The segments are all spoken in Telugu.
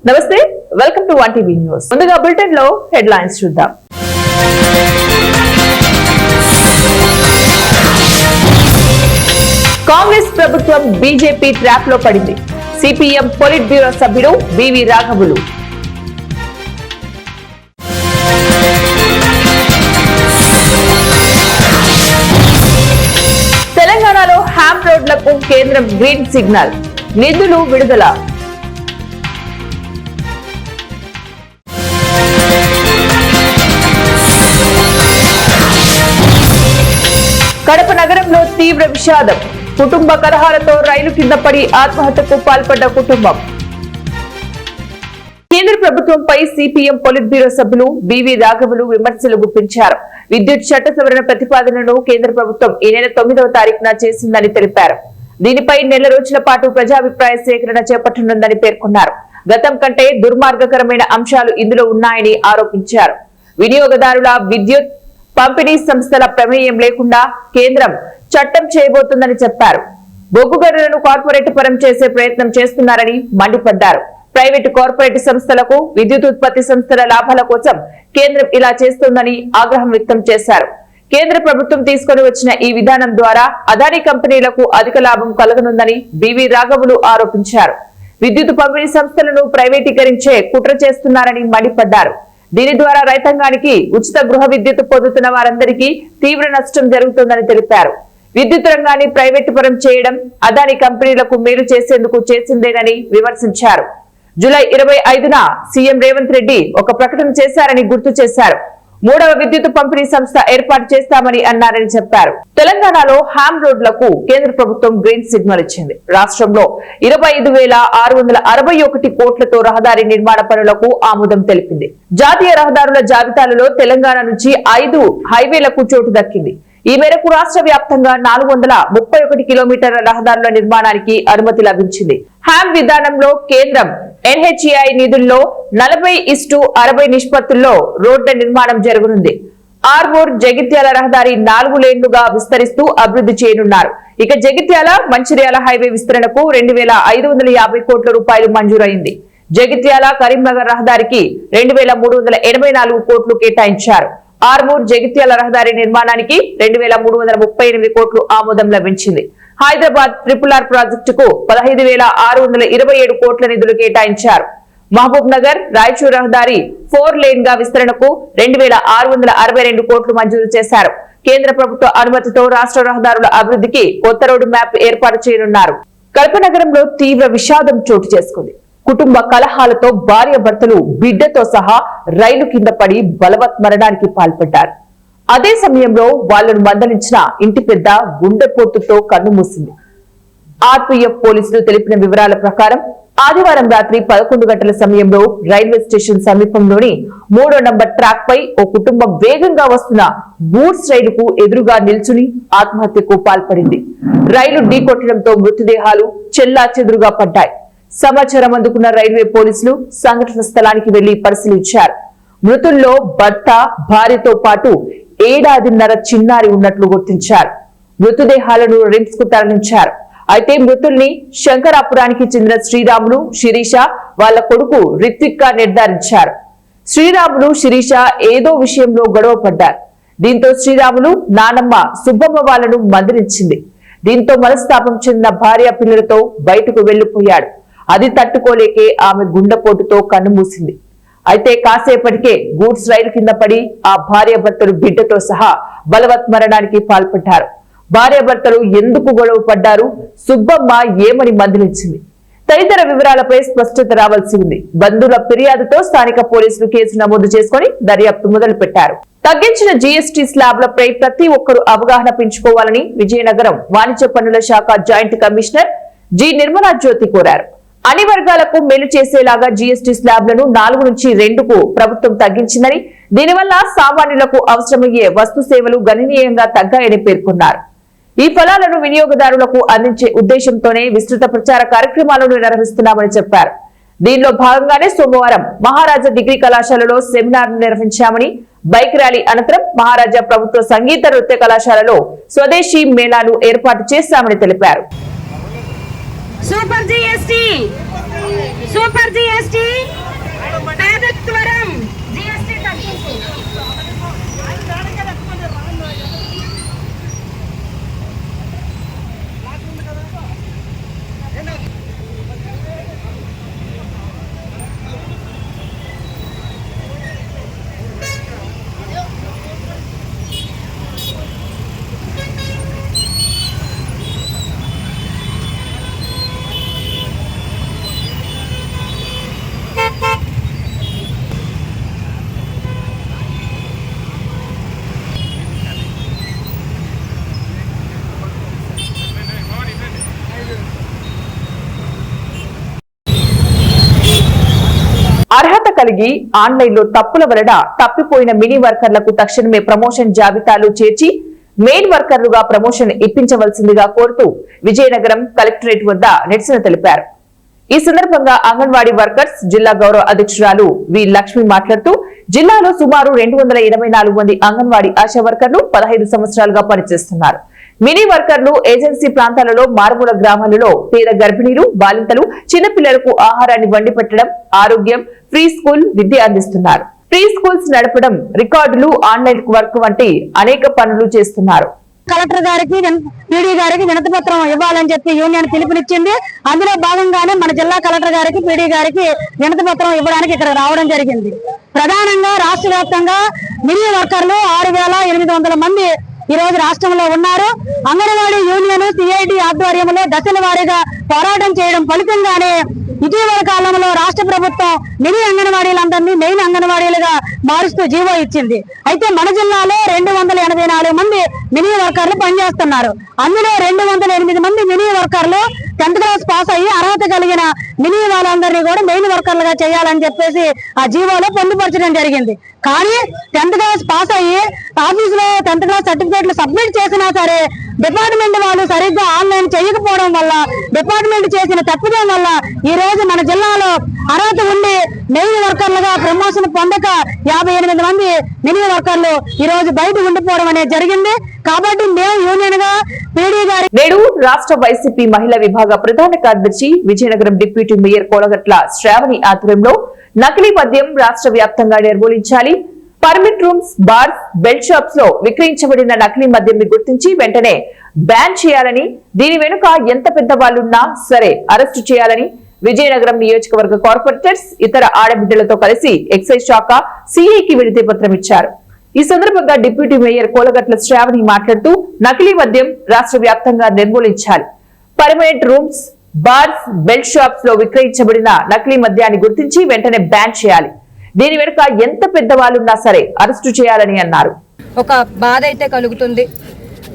నమస్తే, వెల్కమ్ టు 1TV న్యూస్. ముందుగా బులెటిన్ లో హెడ్లైన్స్ చూద్దాం. కాంగ్రెస్ ప్రభుత్వం బీజేపీ ట్రాప్ లో పడింది. సిపిఎం పొలిట్ బ్యూరో సభ్యుడు బివి రాఘవులు. తెలంగాణలో హ్యామ్ రోడ్లకు కేంద్రం గ్రీన్ సిగ్నల్, నిధులు విడుదల. కడప నగరంలో తీవ్ర విషాదం, కుటుంబ కలహాలతో రైలు కింద పడి ఆత్మహత్యకు పాల్పడ్డ కుటుంబం. కేంద్ర ప్రభుత్వంపై సిపిఎం పొలిట్ బ్యూరో సభ్యులు బివి రాఘవులు విమర్శలు గుప్పించారు. విద్యుత్ చట్ట సవరణ ప్రతిపాదనను కేంద్ర ప్రభుత్వం ఈ నెల 9వ తారీఖున చేసిందని తెలిపారు. దీనిపై నెల రోజుల పాటు ప్రజాభిప్రాయ సేకరణ చేపట్టనుందని పేర్కొన్నారు. గతం కంటే దుర్మార్గకరమైన అంశాలు ఇందులో ఉన్నాయని ఆరోపించారు. వినియోగదారుల విద్యుత్ పంపిణీ సంస్థల ప్రమేయం లేకుండా కేంద్రం చట్టం చేయబోతుందని చెప్పారు. బొగ్గు గనులను కార్పొరేట్ పరం చేసే ప్రయత్నం చేస్తున్నారని మండిపడ్డారు. ప్రైవేటు కార్పొరేట్ సంస్థలకు విద్యుత్ ఉత్పత్తి సంస్థల లాభాల కోసం కేంద్రం ఇలా చేస్తోందని ఆగ్రహం వ్యక్తం చేశారు. కేంద్ర ప్రభుత్వం తీసుకొని వచ్చిన ఈ విధానం ద్వారా అదానీ కంపెనీలకు అధిక లాభం కలగనుందని బివి రాఘవులు ఆరోపించారు. విద్యుత్ పంపిణీ సంస్థలను ప్రైవేటీకరించే కుట్ర చేస్తున్నారని మండిపడ్డారు. దీని ద్వారా రైతాంగానికి ఉచిత గృహ విద్యుత్ పొందుతున్న వారందరికీ తీవ్ర నష్టం జరుగుతోందని తెలిపారు. విద్యుత్ రంగాన్ని ప్రైవేటు పరం చేయడం అదానీ కంపెనీలకు మేలు చేసేందుకు చేసిందేనని విమర్శించారు. జూలై 25న సీఎం రేవంత్ రెడ్డి ఒక ప్రకటన చేశారని గుర్తు చేశారు. 3వ విద్యుత్ పంపిణీ సంస్థ ఏర్పాటు చేస్తామని అన్నారని చెప్పారు. తెలంగాణలో హ్యామ్ రోడ్లకు కేంద్ర ప్రభుత్వం గ్రీన్ సిగ్నల్ ఇచ్చింది. రాష్ట్రంలో 25,661 కోట్లతో రహదారి నిర్మాణ పనులకు ఆమోదం తెలిపింది. జాతీయ రహదారుల జాబితాలలో తెలంగాణ నుంచి 5 హైవేలకు చోటు దక్కింది. ఈ మేరకు రాష్ట్ర వ్యాప్తంగా 431 కిలోమీటర్ల రహదారుల నిర్మాణానికి అనుమతి లభించింది. హ్యామ్ విధానంలో కేంద్రం ఎన్హెచ్ఏఐ నిధుల్లో 40:60 నిష్పత్తుల్లో రోడ్ల నిర్మాణం జరగనుంది. ఆర్మూర్ జగిత్యాల రహదారి 4 లేన్లుగా విస్తరిస్తూ అభివృద్ధి చేయనున్నారు. ఇక జగిత్యాల మంచిర్యాల హైవే విస్తరణకు 2,550 కోట్ల రూపాయలు మంజూరైంది. జగిత్యాల కరీంనగర్ రహదారికి 2,384 కోట్లు కేటాయించారు. ఆర్మూర్ జగిత్యాల రహదారి నిర్మాణానికి 2,338 కోట్లు ఆమోదం లభించింది. హైదరాబాద్ RRR ప్రాజెక్టుకు 15,627 కోట్ల నిధులు కేటాయించారు. మహబూబ్ నగర్ రాయచూర్ రహదారి 4 లేన్ గా విస్తరణకు 2,662 కోట్లు మంజూరు చేశారు. కేంద్ర ప్రభుత్వ అనుమతితో రాష్ట్ర రహదారుల అభివృద్ధికి కొత్త రోడ్డు మ్యాప్ ఏర్పాటు చేయనున్నారు. కడప నగరంలో తీవ్ర విషాదం చోటు చేసుకుంది. కుటుంబ కలహాలతో భార్య భర్తలు బిడ్డతో సహా రైలు కింద పడి బలవత్ మరణానికి పాల్పడ్డారు. అదే సమయంలో వాళ్లను మందలించిన ఇంటి పెద్ద గుండెపోటుతో కన్నుమూసింది. ఆర్పీఎఫ్ పోలీసులు తెలిపిన వివరాల ప్రకారం ఆదివారం రాత్రి 11 గంటల సమయంలో రైల్వే స్టేషన్ సమీపంలోని 3వ నంబర్ ట్రాక్ పై ఓ కుటుంబం వేగంగా వస్తున్న గూడ్స్ రైలుకు ఎదురుగా నిల్చుని ఆత్మహత్యకు పాల్పడింది. రైలు ఢీకొట్టడంతో మృతదేహాలు చెల్లాచెదురుగా పడ్డాయి. సమాచారం అందుకున్న రైల్వే పోలీసులు సంఘటన స్థలానికి వెళ్లి పరిశీలించారు. మృతుల్లో భర్త, భార్యతో పాటు 1.5 ఏళ్ల చిన్నారి ఉన్నట్లు గుర్తించారు. మృతదేహాలను రిమ్స్ కు తరలించారు. అయితే మృతుల్ని శంకరాపురానికి చెందిన శ్రీరాములు, శిరీష వాళ్ల కొడుకు రిత్విక్ గా నిర్ధారించారు. శ్రీరాములు, శిరీష ఏదో విషయంలో గొడవ పడ్డారు. దీంతో శ్రీరాములు నానమ్మ సుబ్బమ్మ వాళ్లను మందలించింది. దీంతో మనస్తాపం చెందిన భార్య పిల్లలతో బయటకు వెళ్లిపోయాడు. అది తట్టుకోలేకే ఆమె గుండెపోటుతో కన్నుమూసింది. అయితే కాసేపటికే గూడ్స్ రైలు కింద పడి ఆ భార్య భర్తలు బిడ్డతో సహా బలవత్ మరణానికి పాల్పడ్డారు. భార్య భర్తలు ఎందుకు గొడవ పడ్డారు, సుబ్బమ్మ ఏమని మందలించింది తదితర వివరాలపై స్పష్టత రావాల్సి ఉంది. బంధువుల ఫిర్యాదుతో స్థానిక పోలీసులు కేసు నమోదు చేసుకుని దర్యాప్తు మొదలు పెట్టారు. తగ్గించిన జీఎస్టీ స్లాబ్లపై ప్రతి ఒక్కరూ అవగాహన పెంచుకోవాలని విజయనగరం వాణిజ్య పన్నుల శాఖ జాయింట్ కమిషనర్ జి నిర్మలా జ్యోతి కోరారు. అన్ని వర్గాలకు మేలు చేసేలాగా జీఎస్టీ స్లాబ్లను 4 నుంచి 2కు ప్రభుత్వం తగ్గించిందని, దీనివల్ల సామాన్యులకు అవసరమయ్యే వస్తు సేవలు గణనీయంగా తగ్గాయని పేర్కొన్నారు. ఈ ఫలాలను వినియోగదారులకు అందించే ఉద్దేశంతోనే విస్తృత ప్రచార కార్యక్రమాలను నిర్వహిస్తున్నామని చెప్పారు. దీనిలో భాగంగానే సోమవారం మహారాజా డిగ్రీ కళాశాలలో సెమినార్ నిర్వహించామని, బైక్ ర్యాలీ అనంతరం మహారాజా ప్రభుత్వ సంగీత నృత్య కళాశాలలో స్వదేశీ మేళాను ఏర్పాటు చేశామని తెలిపారు. సూపర్ జిఎస్టీ పేదత్వరం జిఎస్టీ తగ్గింపు. అర్హత కలిగి ఆన్లైన్ లో తప్పుల వలన తప్పిపోయిన మినీ వర్కర్లకు తక్షణమే ప్రమోషన్ జాబితాలో చేర్చి మెయిన్ వర్కర్లుగా ప్రమోషన్ ఇప్పించవలసిందిగా కోరుతూ విజయనగరం కలెక్టరేట్ వద్ద నిరసన తెలిపారు. ఈ సందర్భంగా అంగన్వాడీ వర్కర్స్ జిల్లా గౌరవ అధ్యక్షురాలు వి లక్ష్మి మాట్లాడుతూ జిల్లాలో సుమారు 284 మంది అంగన్వాడీ ఆశా వర్కర్లు 15 సంవత్సరాలుగా పనిచేస్తున్నారు. మినీ వర్కర్లు ఏజెన్సీ ప్రాంతాలలో మారుమూల గ్రామాలలో పేద గర్భిణీలు బాలింతలు చిన్నపిల్లలకు ఆహారాన్ని వండి పెట్టడం ఆరోగ్యం ఫ్రీ స్కూల్ విద్య అందిస్తున్నారు. ప్రీ స్కూల్స్ నడపడం రికార్డులు ఆన్లైన్ వర్క్ వంటి అనేక పనులు చేస్తున్నారు. కలెక్టర్ గారికి పీడీ గారికి వినతి పత్రం ఇవ్వాలని చెప్పి యూనియన్ పిలుపునిచ్చింది. అందులో భాగంగానే మన జిల్లా కలెక్టర్ గారికి పీడీ గారికి వినతి పత్రం ఇవ్వడానికి ఇక్కడ రావడం జరిగింది. ప్రధానంగా రాష్ట్ర వ్యాప్తంగా మినీ వర్కర్లు 6,800 మంది ఈ రోజు రాష్ట్రంలో ఉన్నారు. అంగన్వాడీ యూనియన్ సిఐటి ఆధ్వర్యంలో దశల వారీగా పోరాటం చేయడం ఫలితంగానే ఇటీవల కాలంలో రాష్ట్ర ప్రభుత్వం మినీ అంగన్వాడీలందరినీ మెయిన్ అంగన్వాడీలుగా మారుస్తూ జీవో ఇచ్చింది. అయితే మన జిల్లాలో 284 మంది మినీ వర్కర్లు పనిచేస్తున్నారు. అందులో 208 మంది మినీ వర్కర్లు 10th క్లాస్ పాస్ అయ్యి అర్హత కలిగిన మినీ వాళ్ళందరినీ కూడా మెయిన్ వర్కర్లుగా చేయాలని చెప్పేసి ఆ జీవోలో పొందుపరచడం జరిగింది. కానీ 10th క్లాస్ పాస్ అయ్యి ఆఫీసులో 10th క్లాస్ సర్టిఫికేట్లు సబ్మిట్ చేసినా సరే డిపార్ట్మెంట్ వాళ్ళు సరిగ్గా ఆన్లైన్ చేయకపోవడం వల్ల డిపార్ట్మెంట్ చేసిన తప్పిదం వల్ల ఈ రోజు మన జిల్లాలో అర్హత ఉండి మెయిన్ వర్కర్లుగా ప్రమోషన్ పొందక 58 మంది మినీ వర్కర్లు ఈ రోజు బయట ఉండిపోవడం అనేది జరిగింది. కాబట్టి మేము యూనియన్ గా పీడీ గారి నేడు రాష్ట్ర వైసీపీ మహిళా విభాగ ప్రధాన కార్యదర్శి విజయనగరం డిప్యూటీ మేయర్ కోలగట్ల శ్రావణి ఆధ్వర్యంలో నకిలీ మద్యం రాష్ట్ర వ్యాప్తంగా నిర్మూలించాలి, permit rooms, bars, belt shops లో విక్రయించబడిన నకిలీ మద్యం గుర్తించి వెంటనే బ్యాన్ చేయాలని, దీని వెనుక ఎంత పెద్ద వాళ్ళున్నా సరే అరెస్టు చేయాలని విజయనగరం నియోజకవర్గ కార్పొరేటర్స్ ఇతర ఆడబిడ్డలతో కలిసి ఎక్సైజ్ శాఖ సిఐకి వినతి పత్రం ఇచ్చారు. ఈ సందర్భంగా డిప్యూటీ మేయర్ కోలగట్ల శ్రావణి మాట్లాడుతూ నకిలీ మద్యం రాష్ట్ర వ్యాప్తంగా నిర్మూలించాలి, permanent rooms, bars, belt shops లో విక్రయించబడిన నకిలీ మద్యాన్ని గుర్తించి వెంటనే బ్యాన్ చేయాలి, దీని వెనుక ఎంత పెద్దవాళ్ళున్నా సరే అరెస్టు చేయాలని అన్నారు. ఒక బాధ అయితే కలుగుతుంది.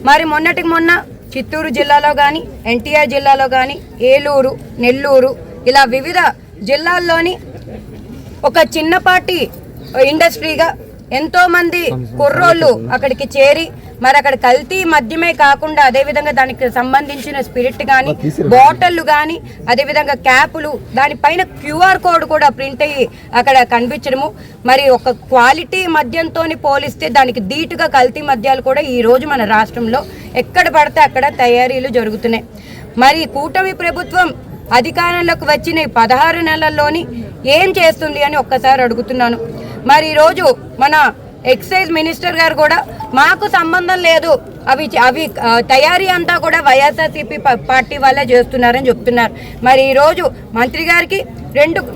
మరి మొన్నటికి మొన్న చిత్తూరు జిల్లాలో కానీ ఎన్టీఆర్ జిల్లాలో కానీ ఏలూరు, నెల్లూరు ఇలా వివిధ జిల్లాల్లోని ఒక చిన్నపాటి ఇండస్ట్రీగా ఎంతోమంది కుర్రోళ్ళు అక్కడికి చేరి మరి అక్కడ కల్తీ మద్యమే కాకుండా అదేవిధంగా దానికి సంబంధించిన స్పిరిట్ కానీ బాటిళ్లు కానీ అదేవిధంగా క్యాపులు దానిపైన QR కోడ్ కూడా ప్రింట్ అయ్యి అక్కడ కనిపించడము, మరి ఒక క్వాలిటీ మద్యంతో పోలిస్తే దానికి ధీటుగా కల్తీ మద్యాలు కూడా ఈ రోజు మన రాష్ట్రంలో ఎక్కడ పడితే అక్కడ తయారీలు జరుగుతున్నాయి. మరి కూటమి ప్రభుత్వం అధికారంలోకి వచ్చిన 16 నెలల్లోని ఏం చేస్తుంది అని ఒక్కసారి అడుగుతున్నాను. మరి ఈరోజు మన ఎక్సైజ్ మినిస్టర్ గారు కూడా మాకు సంబంధం లేదు, అవి తయారీ అంతా కూడా వైఎస్ఆర్సీపీ పార్టీ వాళ్ళే చేస్తున్నారని చెప్తున్నారు. మరి ఈరోజు మంత్రి గారికి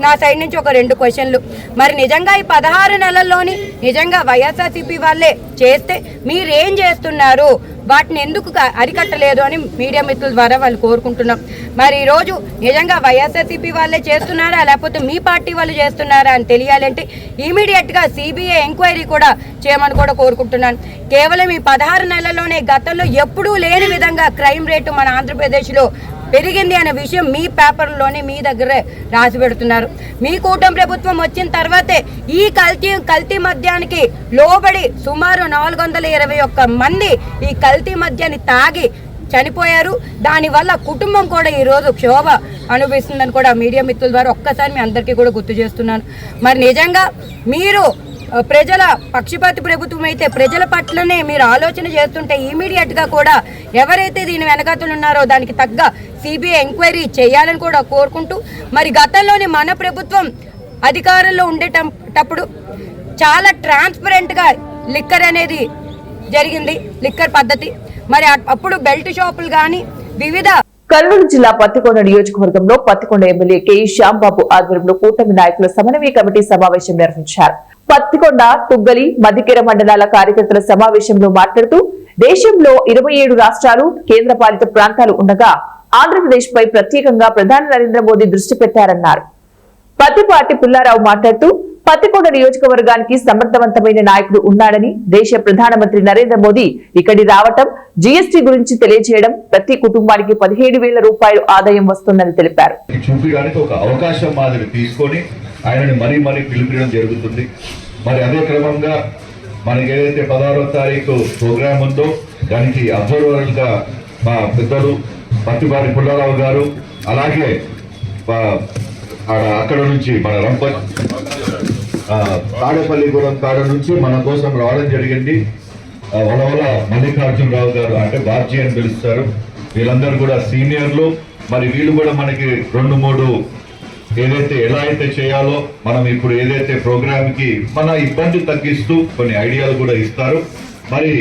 నా సైడ్ నుంచి ఒక 2 క్వశ్చన్లు. మరి నిజంగా ఈ 16 నెలల్లోని నిజంగా వైఎస్ఆర్సీపీ వాళ్ళే చేస్తే మీరేం చేస్తున్నారు, వాటిని ఎందుకు అరికట్టలేదు అని మీడియా మిత్రుల ద్వారా వాళ్ళు కోరుకుంటున్నాం. మరి ఈరోజు నిజంగా వైఎస్ఆర్సీపీ వాళ్ళే చేస్తున్నారా లేకపోతే మీ పార్టీ వాళ్ళు చేస్తున్నారా అని తెలియాలంటే ఇమీడియట్గా సిబిఐ ఎంక్వైరీ కూడా చేయమని కూడా కోరుకుంటున్నాను. కేవలం ఈ 16 నెలల్లోనే గతంలో ఎప్పుడూ లేని విధంగా క్రైమ్ రేటు మన ఆంధ్రప్రదేశ్లో పెరిగింది అనే విషయం మీ పేపర్లోనే మీ దగ్గరే రాసి పెడుతున్నారు. మీ కూటమి ప్రభుత్వం వచ్చిన తర్వాతే ఈ కల్తీ మద్యానికి లోబడి సుమారు 421 మంది ఈ కల్తీ మద్యాన్ని తాగి చనిపోయారు. దానివల్ల కుటుంబం కూడా ఈరోజు క్షోభ అనుభవిస్తుందని కూడా మీడియా మిత్రుల ద్వారా ఒక్కసారి మీ అందరికీ కూడా గుర్తు చేస్తున్నాను. మరి నిజంగా మీరు ప్రజల పక్షపాతి ప్రభుత్వం అయితే ప్రజల పట్లనే మీరు ఆలోచన చేస్తుంటే ఇమీడియట్గా కూడా ఎవరైతే దీని వెనకాతలు ఉన్నారో దానికి తగ్గ సిబిఐ ఎంక్వైరీ చేయాలని కూడా కోరుకుంటూ, మరి గతంలోనే మన ప్రభుత్వం అధికారంలో ఉండేటప్పుడు చాలా ట్రాన్స్పరెంట్గా లిక్కర్ అనేది జరిగింది, లిక్కర్ పద్ధతి. మరి అప్పుడు బెల్ట్ షాపులు కానీ వివిధ కర్నూలు జిల్లా పత్తికొండ నియోజకవర్గంలో పత్తికొండ ఎమ్మెల్యే కె శ్యాంబాబు ఆధ్వర్యంలో కూటమి నాయకుల సమన్వయ కమిటీ సమావేశం నిర్వహించారు. పత్తికొండ, తుగ్గలి, మధ్యకెర మండలాల కార్యకర్తల సమావేశంలో మాట్లాడుతూ దేశంలో 27 రాష్ట్రాలు, కేంద్రపాలిత ప్రాంతాలు ఉండగా ఆంధ్రప్రదేశ్ పై ప్రత్యేకంగా ప్రధాని నరేంద్ర మోదీ దృష్టి పెట్టారన్నారు. పత్తిపాటి పుల్లారావు మాట్లాడుతూ పత్తికొండ నియోజకవర్గానికి సమర్థవంతమైన నాయకుడు ఉన్నాడని, దేశ ప్రధానమంత్రి నరేంద్ర మోదీ ఇక్కడి రావటం, జీఎస్టీ గురించి తెలియజేయడం, ప్రతి కుటుంబానికి 17,000 రూపాయలు ఆదాయం వస్తుందని తెలిపారు. చూపించడానికి ఒక అవకాశం మాదిరి తీసుకొని ఆయనని మరీ పిలిపించడం జరుగుతుంది. మరి అదే క్రమంగా మనకి ఏదైతే 16వ తారీఖు ప్రోగ్రామ్ ఉందో దానికి అబ్జర్వర్ గా మా పెద్దలు పత్తిపాటి పుల్లారావు గారు, అలాగే అక్కడ నుంచి మన తాడేపల్లిగూడెం కాడ నుంచి మన కోసం రావడం జరిగింది. వలవల మల్లికార్జునరావు గారు, అంటే బాబ్జీ అని పిలుస్తారు. వీళ్ళందరూ కూడా సీనియర్లు. మరి వీళ్ళు కూడా మనకి 2-3 ఏదైతే ఎలా అయితే చేయాలో మనం ఇప్పుడు ఏదైతే ప్రోగ్రామ్ కి మన ఇబ్బంది తగ్గిస్తూ కొన్ని ఐడియాలు కూడా ఇస్తారు. మరి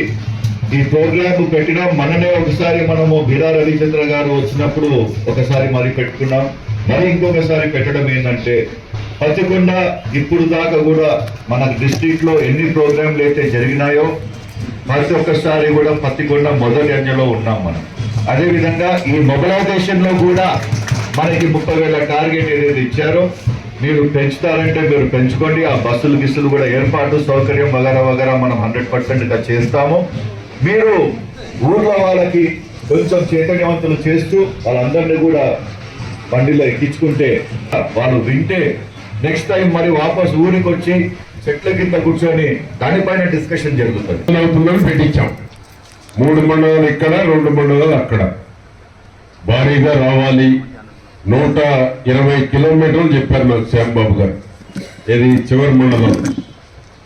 ఈ ప్రోగ్రామ్ పెట్టడం మననే ఒకసారి మనము బీరా రవిచంద్ర గారు వచ్చినప్పుడు ఒకసారి మరి పెట్టుకున్నాం. మరి ఇంకొకసారి పెట్టడం ఏంటంటే పత్తికొండ ఇప్పుడు దాకా కూడా మన డిస్ట్రిక్ట్ లో ఎన్ని ప్రోగ్రాంలు అయితే జరిగినాయో ప్రతి ఒక్కసారి కూడా పత్తికొండ మొదటి అంజలో ఉన్నాం మనం. అదేవిధంగా ఈ మొబిలైజేషన్ లో కూడా మనకి 30,000 టార్గెట్ ఏదైతే ఇచ్చారో మీరు పెంచుతారంటే మీరు పెంచుకోండి. ఆ బస్సులు గిస్సులు కూడా ఏర్పాటు సౌకర్యం వగరా మనం 100% చేస్తాము. మీరు ఊర్లో వాళ్ళకి కొంచెం చైతన్యవంతులు చేస్తూ వాళ్ళందరినీ కూడా బండిలో ఎక్కించుకుంటే వాళ్ళు వింటే నెక్స్ట్ టైం మరి వాపస్ ఊరికి వచ్చి చెట్ల కింద కూర్చొని దానిపైన డిస్కషన్ జరుగుతుంది. పెట్టించాం 3 మండలాలు ఇక్కడ, 2 మండలాలు అక్కడ. భారీగా రావాలి. 120 కిలోమీటర్లు చెప్పారు నాకు శ్యాంబాబు గారు. ఇది చివరి మండలం.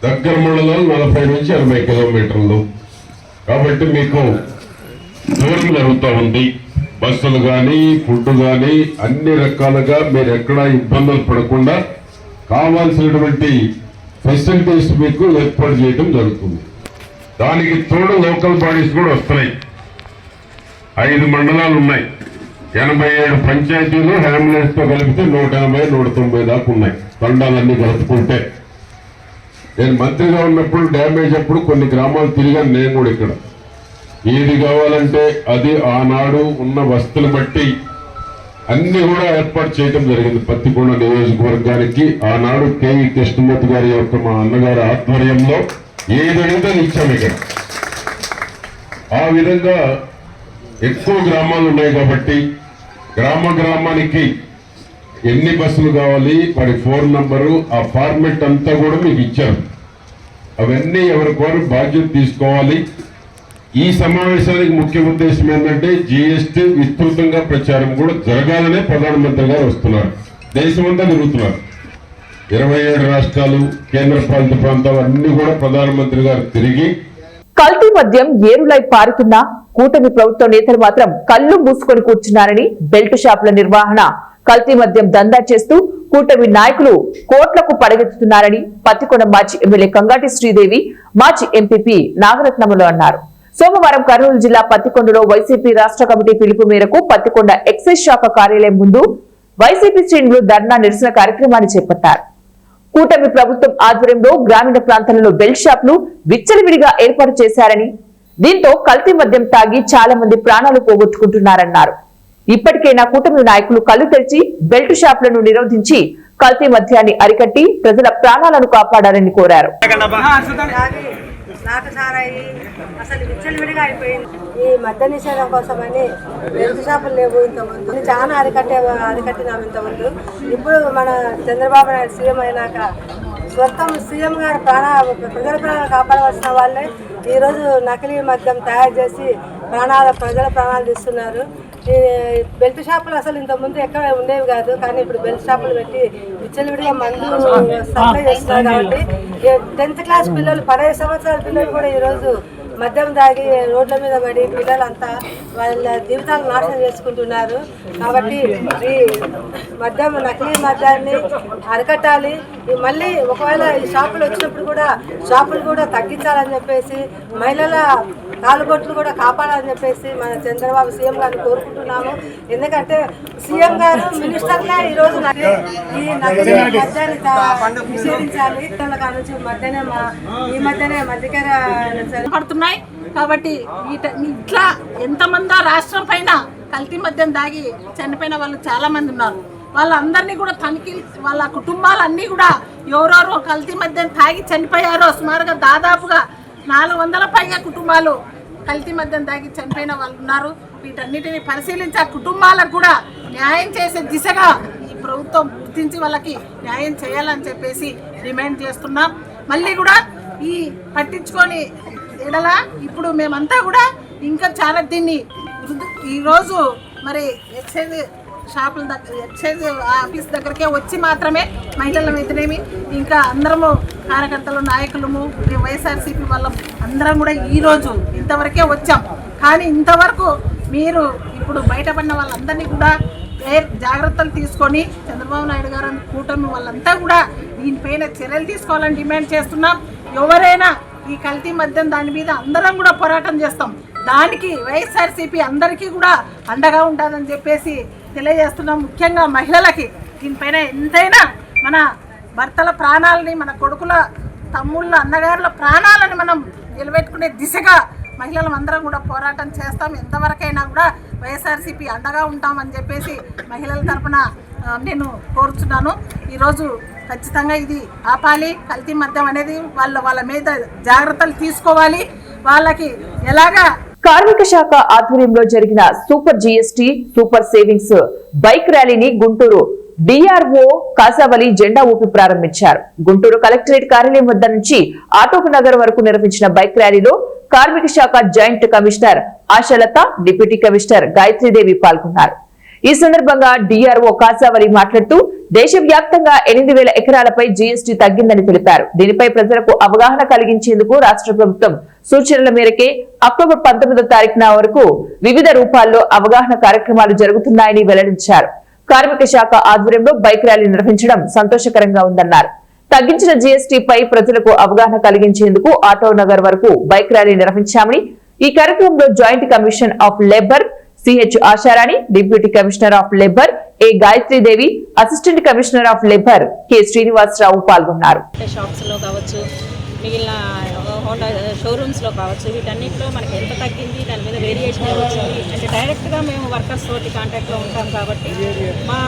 దగ్గర మండలాలు 40 నుంచి 80 కిలోమీటర్లు. కాబట్టి మీకు దూరం జరుగుతూ ఉంది. బస్సులు కానీ, ఫుడ్ కానీ అన్ని రకాలుగా మీరు ఎక్కడా ఇబ్బందులు పడకుండా కావాల్సినటువంటి ఫెసిలిటీస్ మీకు ఏర్పాటు చేయడం జరుగుతుంది. దానికి తోడు లోకల్ బాడీస్ కూడా వస్తున్నాయి. 5 మండలాలు ఉన్నాయి. 87 పంచాయతీలు అంబులెన్స్ తో కలిపితే 180-190 దాకా ఉన్నాయి. తండాలన్నీ కలుపుకుంటే. నేను మంత్రిగా ఉన్నప్పుడు డ్యామేజ్ అప్పుడు కొన్ని గ్రామాలు తిరిగాను నేను కూడా. ఇక్కడ ఏది కావాలంటే అది ఆనాడు ఉన్న వస్తువులు బట్టి అన్ని కూడా ఏర్పాటు చేయడం జరిగింది. పత్తికొండ నియోజకవర్గానికి ఆనాడు కేవీ కృష్ణమూర్తి గారి యొక్క మా అన్నగారి ఆధ్వర్యంలో ఏదైతే ఇచ్చాము. ఇక్కడ ఆ విధంగా ఎక్కువ గ్రామాలు ఉన్నాయి కాబట్టి గ్రామానికి ఎన్ని బస్సులు కావాలి, వారి ఫోన్ నంబరు, ఆ ఫార్మెట్ అంతా కూడా మీకు ఇచ్చారు. అవన్నీ ఎవరికోరు బాధ్యత తీసుకోవాలి. ఈ సమావేశానికి ముఖ్య ఉద్దేశం ఏంటంటే జీఎస్టీ విస్తృతంగా ప్రచారం కూడా జరగాలనే ప్రధానమంత్రి గారు వస్తున్నారు. దేశమంతా తిరుగుతున్నారు. 27 రాష్ట్రాలు, కేంద్రపాలిత ప్రాంతాలు అన్ని కూడా ప్రధానమంత్రి గారు తిరిగి కల్తీ మద్యం ఏరులై పారుతున్నా కూటమి ప్రభుత్వ నేతలు మాత్రం కళ్ళు మూసుకొని కూర్చున్నారని, బెల్ట్ షాపుల నిర్వహణ కల్తీ మద్యం దందా చేస్తూ కూటమి నాయకులు కోట్లకు పడగెత్తుతున్నారని పత్తికొండ మాజీ ఎమ్మెల్యే కంగాటి శ్రీదేవి, మాజీ ఎంపీపీ నాగరత్నములు అన్నారు. సోమవారం కర్నూలు జిల్లా పత్తికొండలో వైసీపీ రాష్ట్ర కమిటీ పిలుపు మేరకు పత్తికొండ ఎక్సైజ్ శాఖ కార్యాలయం ముందు వైసీపీ శ్రేణులు ధర్నా నిరసన కార్యక్రమాన్ని చేపట్టారు. కూటమి ప్రభుత్వం ఆధ్వర్యంలో గ్రామీణ ప్రాంతాలలో బెల్ట్ షాపులు విచ్చలవిడిగా ఏర్పాటు చేశారని, దీంతో కల్తీ మద్యం తాగి చాలా మంది ప్రాణాలు పోగొట్టుకుంటున్నారన్నారు. ఇప్పటికైనా కూటమి నాయకులు కళ్ళు తెరిచి బెల్ట్ షాపులను నిరోధించి కల్తీ మద్యాన్ని అరికట్టి ప్రజల ప్రాణాలను కాపాడాలని కోరారు. అసలు విచ్చలవిడిగా అయిపోయింది. ఈ మద్య నిషేధం కోసమని బెల్ట్ షాపులు లేవు ఇంతకుముందు. చాలా అరికట్టినాము ఇంతకుముందు. ఇప్పుడు మన చంద్రబాబు నాయుడు సీఎం అయినాక స్వతం సీఎం గారు ప్రజల ప్రాణాలు కాపాడవలసిన వాళ్ళే ఈరోజు నకిలీ మద్యం తయారు చేసి ప్రజల ప్రాణాలు తీస్తున్నారు. ఈ బెల్ట్ షాపులు అసలు ఇంతకుముందు ఎక్కడ ఉండేవి కాదు, కానీ ఇప్పుడు బెల్ట్ షాపులు పెట్టి విచ్చలవిడిగా మందు సప్లై చేస్తున్నారు. కాబట్టి 10th క్లాస్ పిల్లలు 15 సంవత్సరాల పిల్లలు కూడా ఈరోజు మద్యం తాగి రోడ్ల మీద పడి పిల్లలంతా వాళ్ళ జీవితాలు నాశనం చేసుకుంటున్నారు. కాబట్టి ఈ మద్యం, నకిలీ మద్యాన్ని అరికట్టాలి. మళ్ళీ ఒకవేళ ఈ షాపులు వచ్చినప్పుడు కూడా షాపులు కూడా తగ్గించాలని చెప్పేసి, మహిళల కాలుగొట్లు కూడా కాపాడాలని చెప్పేసి మన చంద్రబాబు సీఎం గారిని కోరుకుంటున్నాము. ఎందుకంటే సీఎం గారు మినిస్టర్గా ఈరోజు ఈ నకిలీ మద్యాన్ని నిషేధించాలి. నుంచి ఈ మధ్యనే మధ్యకర పడుతున్నాయి. కాబట్టి ఇట్లా ఎంతమందో రాష్ట్రం పైన కల్తీ మద్యం దాగి చనిపోయిన వాళ్ళు చాలా మంది ఉన్నారు. వాళ్ళందరినీ కూడా తనిఖీ, వాళ్ళ కుటుంబాలన్నీ కూడా ఎవరెవరో కల్తీ మద్యం తాగి చనిపోయారో సుమారుగా దాదాపుగా 400 పైగా కుటుంబాలు కల్తీ మద్యం తాగి చనిపోయిన వాళ్ళు ఉన్నారు. వీటన్నిటిని పరిశీలించి ఆ కుటుంబాలకు కూడా న్యాయం చేసే దిశగా ఈ ప్రభుత్వం గుర్తించి వాళ్ళకి న్యాయం చేయాలని చెప్పేసి డిమాండ్ చేస్తున్నాం. మళ్ళీ కూడా ఈ పట్టించుకొని ఎడలా ఇప్పుడు మేమంతా కూడా ఇంకా చాలా దీన్ని ఈరోజు మరి ఎక్సైజ్ షాపుల దగ్గర, ఎక్సైజ్ ఆఫీస్ దగ్గరకే వచ్చి మాత్రమే మహిళల మీదనేమి ఇంకా అందరము కార్యకర్తలు, నాయకులము, వైఎస్ఆర్సీపీ వాళ్ళం అందరం కూడా ఈరోజు ఇంతవరకే వచ్చాం. కానీ ఇంతవరకు మీరు ఇప్పుడు బయటపడిన వాళ్ళందరినీ కూడా జాగ్రత్తలు తీసుకొని చంద్రబాబు నాయుడు గారు కూటమి వాళ్ళంతా కూడా దీనిపైన చర్యలు తీసుకోవాలని డిమాండ్ చేస్తున్నాం. ఎవరైనా ఈ కల్తీ మద్యం దాని మీద అందరం కూడా పోరాటం చేస్తాం. దానికి వైఎస్ఆర్సీపీ అందరికీ కూడా అండగా ఉంటుందని చెప్పేసి తెలియజేస్తున్నాం. ముఖ్యంగా మహిళలకి దీనిపైన ఎంతైనా మన భర్తల ప్రాణాలని, మన కొడుకుల, తమ్ముళ్ళ, అన్నగారుల ప్రాణాలను మనం నిలబెట్టుకునే దిశగా మహిళలు అందరం కూడా పోరాటం చేస్తాం. ఎంతవరకైనా కూడా వైఎస్ఆర్సీపీ అండగా ఉంటామని చెప్పేసి మహిళల తరఫున నేను కోరుచున్నాను. ఈరోజు ఖచ్చితంగా ఇది ఆపాలి. కల్తీ మద్యం అనేది వాళ్ళ మీద జాగ్రత్తలు తీసుకోవాలి. వాళ్ళకి ఎలాగా కార్మిక శాఖ ఆధ్వర్యంలో జరిగిన super GST super savings bike ర్యాలీని గుంటూరు డిఆర్ఓ కాసావలి జెండా ఊపి ప్రారంభించారు. గుంటూరు కలెక్టరేట్ కార్యాలయం వద్ద నుంచి ఆటోపు నగర్ వరకు నిర్వహించిన బైక్ ర్యాలీలో కార్మిక శాఖ joint commissioner Ashalatha, deputy commissioner Gayatri Devi పాల్గొన్నారు. ఈ సందర్భంగా డిఆర్ఓ కాసావలి మాట్లాడుతూ దేశవ్యాప్తంగా 8,000 ఎకరాలపై జీఎస్టీ తగ్గిందని తెలిపారు. దీనిపై ప్రజలకు అవగాహన కలిగించేందుకు రాష్ట్ర ప్రభుత్వం సూచనల మేరకే అక్టోబర్ 19వ తారీఖున వరకు వివిధ రూపాల్లో అవగాహన కార్యక్రమాలు జరుగుతున్నాయని వెల్లడించారు. కార్మిక శాఖ ఆధ్వర్యంలో బైక్ ర్యాలీ నిర్వహించడం సంతోషకరంగా ఉందన్నారు. తగ్గించిన జీఎస్టీపై ప్రజలకు అవగాహన కలిగించేందుకు ఆటో నగర్ వరకు బైక్ ర్యాలీ నిర్వహించామని, ఈ కార్యక్రమంలో joint commission of labour CH Asharani, deputy commissioner of labour A Gayatri Devi, assistant commissioner of labour K Srinivasarao పాల్గొన్నారు. షాప్స్ లో కావచ్చు, మిగిలిన హోండా షోరూమ్స్లో కావచ్చు, వీటన్నిటిలో మనకి ఎంత తగ్గింది, దాని మీద వేరియేషన్ వచ్చింది అంటే డైరెక్ట్గా మేము వర్కర్స్ తోటి కాంటాక్ట్లో ఉంటాం. కాబట్టి మా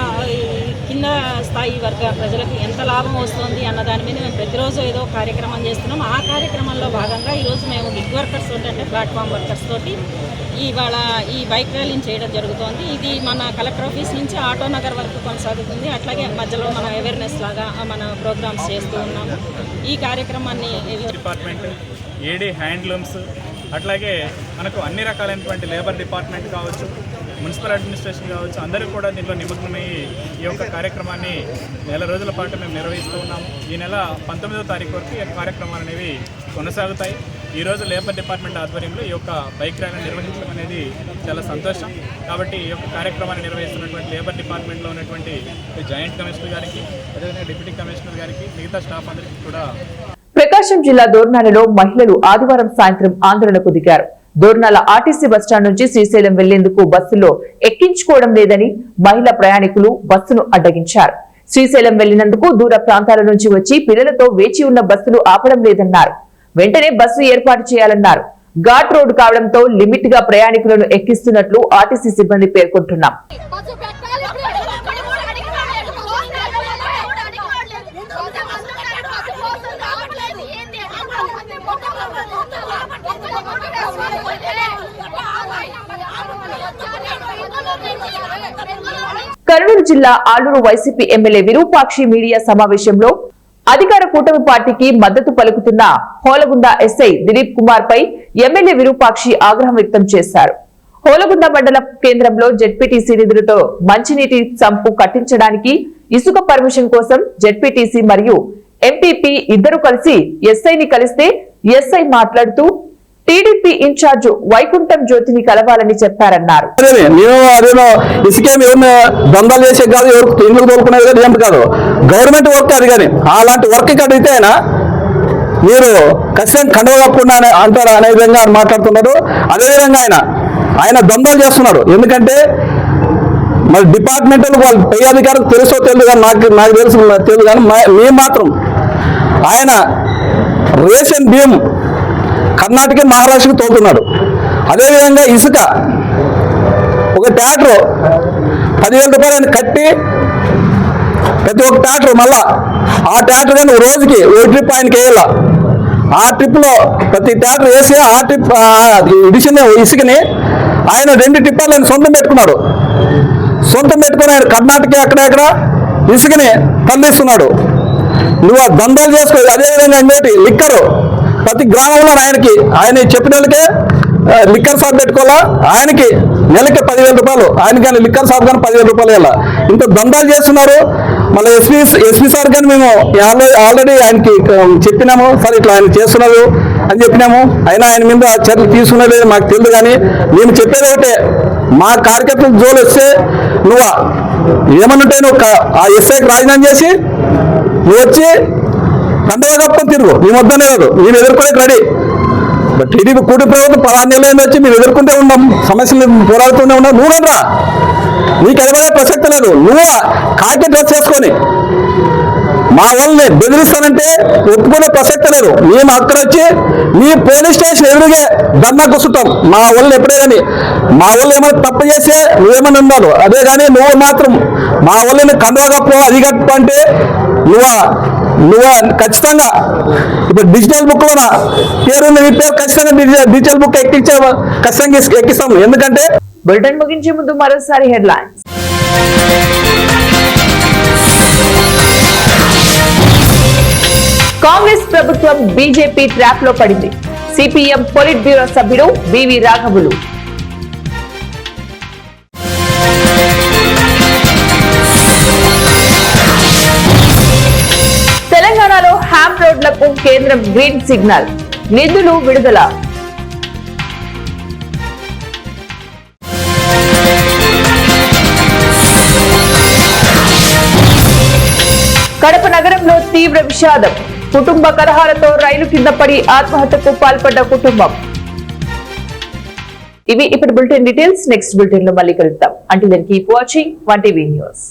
కింద స్థాయి వర్గ ప్రజలకు ఎంత లాభం వస్తుంది అన్న దాని మీద మేము ప్రతిరోజు ఏదో కార్యక్రమం చేస్తున్నాం. ఆ కార్యక్రమంలో భాగంగా ఈరోజు మేము గిగ్ వర్కర్స్ తోటి అంటే ప్లాట్ఫామ్ వర్కర్స్ తోటి ఇవాళ ఈ బైక్ ర్యాలీని చేయడం జరుగుతోంది. ఇది మన కలెక్టర్ ఆఫీస్ నుంచి ఆటో నగర్ వరకు కొనసాగుతుంది. అట్లాగే మధ్యలో మన అవేర్నెస్ లాగా మన ప్రోగ్రామ్స్ చేస్తూ ఉన్నాము. ఈ కార్యక్రమాన్ని డిపార్ట్మెంట్, ఏడీ హ్యాండ్లూమ్స్, అట్లాగే మనకు అన్ని రకాలైనటువంటి లేబర్ డిపార్ట్మెంట్ కావచ్చు, మున్సిపల్ అడ్మినిస్ట్రేషన్ కావచ్చు, అందరూ కూడా దీంట్లో నిమగ్నమై ఈ యొక్క కార్యక్రమాన్ని నెల రోజుల పాటు మేము నిర్వహిస్తూ ఉన్నాము. ఈ నెల 19వ తారీఖు వరకు ఈ కార్యక్రమాలు అనేవి కొనసాగుతాయి. ఈరోజు లేబర్ డిపార్ట్మెంట్ ఆధ్వర్యంలో ఈ యొక్క బైక్ ర్యాలీని నిర్వహించడం అనేది చాలా సంతోషం. కాబట్టి ఈ యొక్క కార్యక్రమాన్ని నిర్వహిస్తున్నటువంటి లేబర్ డిపార్ట్మెంట్లో ఉన్నటువంటి జాయింట్ కమిషనర్ గారికి, అదేవిధంగా డిప్యూటీ కమిషనర్ గారికి, మిగతా స్టాఫ్ అందరికీ కూడా. ప్రకాశం జిల్లా దోర్నాలలో మహిళలు ఆదివారం సాయంత్రం ఆందోళనకు దిగారు. దోర్నాల ఆర్టీసీ బస్టాండ్ నుంచి శ్రీశైలం వెళ్లేందుకు బస్సులో ఎక్కించుకోవడం లేదని మహిళా ప్రయాణికులు బస్సును అడ్డగించారు. శ్రీశైలం వెళ్లినందుకు దూర ప్రాంతాల నుంచి వచ్చి పిల్లలతో వేచి ఉన్న బస్సులు ఆపడం లేదన్నారు. వెంటనే బస్సు ఏర్పాటు చేయాలన్నారు. ఘాట్ రోడ్డు కావడంతో లిమిట్ గా ప్రయాణికులను ఎక్కిస్తున్నట్లు ఆర్టీసీ సిబ్బంది పేర్కొంటున్నాం. కర్నూలు జిల్లా ఆలూరు వైసీపీ ఎమ్మెల్యే విరూపాక్షి మీడియా సమావేశంలో అధికార కూటమి పార్టీకి మద్దతు పలుకుతున్న హోలగుంద ఎస్ఐ దిలీప్ కుమార్ పై ఎమ్మెల్యే విరూపాక్షి ఆగ్రహం వ్యక్తం చేశారు. హోలగుంద మండల కేంద్రంలో జెడ్పీటీసీ నిధులతో మంచినీటి సంపు కట్టించడానికి ఇసుక పర్మిషన్ కోసం జెడ్పీటీసీ మరియు ఎంపీపీ ఇద్దరు కలిసి ఎస్ఐని కలిస్తే ఎస్ఐ మాట్లాడుతూ టీడీపీ ఇన్ఛార్జ్ వైకుంఠం జ్యోతిని కలవాలని చెప్పారన్నారు. దందాలు చేసే కాదు, ఎవరికి ఇండ్లు తోలుకునేది కాదు, ఏం కాదు, గవర్నమెంట్ వర్క్ అది. కానీ అలాంటి వర్క్ అడిగితే ఆయన మీరు ఖచ్చితంగా కండవ కప్పకుండా అంటారు అనే విధంగా ఆయన మాట్లాడుతున్నారు. అదేవిధంగా ఆయన దందాలు చేస్తున్నారు. ఎందుకంటే మరి డిపార్ట్మెంటల్ వాళ్ళు పై అధికారులకు తెలుసో తెలియదు కానీ నాకు తెలుసు కానీ మేము మాత్రం ఆయన రేషన్ బియ్యం కర్ణాటక మహారాష్ట్రకి తోలుతున్నాడు. అదేవిధంగా ఇసుక ఒక ట్రాక్టర్ 10,000 రూపాయలు ఆయన కట్టి ప్రతి ఒక్క ట్రాక్టర్ మళ్ళా ఆ ట్రాక్టర్ కానీ రోజుకి ఓ ట్రిప్ ఆయనకి వేయాల. ఆ ట్రిప్లో ప్రతి ట్రాక్టర్ వేసి ఆ ట్రిప్ ఇసుకని ఆయన 2 టిప్పర్లు ఆయన సొంతం పెట్టుకున్నాడు. సొంతం పెట్టుకుని ఆయన కర్ణాటక ఎక్కడెక్కడ ఇసుకని తరలిస్తున్నాడు. నువ్వు ఆ దందాలు చేసుకో. అదేవిధంగా ఇంకోటి లిక్కరు ప్రతి గ్రామంలో ఆయన చెప్పిన వాళ్ళకే లిక్కర్ షాప్ పెట్టుకోవాలా. ఆయనకి నెలకి 10,000 రూపాయలు, ఆయన కానీ లిక్కర్ షాప్ కానీ 10,000 రూపాయలు వేయాల. ఇంత దందాలు చేస్తున్నారు. మళ్ళీ ఎస్పీ సార్ కానీ మేము ఆల్రెడీ ఆయనకి చెప్పినాము, సార్ ఇట్లా ఆయన చేస్తున్నారు అని చెప్పినాము. అయినా ఆయన మీద చర్యలు తీసుకున్నది మాకు తెలియదు. కానీ మేము చెప్పేది ఒకటే, మా కార్యకర్తలు జోలు వస్తే నువ్వు ఏమన్నుంటే నువ్వు ఆ ఎస్ఐకి రాజీనామా చేసి నువ్వు వచ్చి కండగా కప్పుకొని తిరుగు. మేము వద్దనే కాదు, మేము ఎదుర్కొనే రెడీ. బట్ టీడీపీ కూటమి ప్రభుత్వం 16 ఏళ్ళు వచ్చి మేము ఎదుర్కొంటే ఉన్నాం, సమస్యలు పోరాడుతూనే ఉన్నాం. నువ్వు రా, నీకు ఎదగడే ప్రసక్తి లేదు. నువ్వు కాకి డ్రెస్ చేసుకొని మా వాళ్ళని బెదిరిస్తానంటే ఒప్పుకునే ప్రసక్తి లేదు. మేము అక్కడ వచ్చి మీ పోలీస్ స్టేషన్ ఎదురుగే ధర్నా కూర్చుంటాం. మా వాళ్ళు ఎప్పుడే కానీ మా వాళ్ళు ఏమైనా తప్పు చేస్తే నువ్వేమని ఉండాలి. అదే కానీ నువ్వు మాత్రం మా వాళ్ళని కండవగప్పు అది కప్పు అంటే నువ్వు ఖచ్చితంగా ఇప్పుడు డిజిటల్ బుక్ లో పేరు నీ పేరు ఖచ్చితంగా డిజిటల్ బుక్ ఖచ్చితంగా ఎక్కిస్తాం. ఎందుకంటే బులెటిన్ ముగించే ముందు మరోసారి హెడ్లైన్స్. కాంగ్రెస్ ప్రభుత్వం బీజేపీ ట్రాప్ లో పడింది. సిపిఎం పొలిట్ బ్యూరో సభ్యుడు బివి రాఘవులు. తెలంగాణలో హ్యామ్ రోడ్లకు కేంద్రం గ్రీన్ సిగ్నల్, నిధులు విడుదల. కడప నగరంలో తీవ్ర విషాదం, కుటుంబ కలహాలతో రైలు కింద పడి ఆత్మహత్యకు పాల్పడ్డ కుటుంబం. ఇవి ఇప్పుడు బులెటిన్ డీటెయిల్స్. నెక్స్ట్ బులెటిన్ లో మళ్ళీ కలుద్దాం. Until then keep watching 1TV news.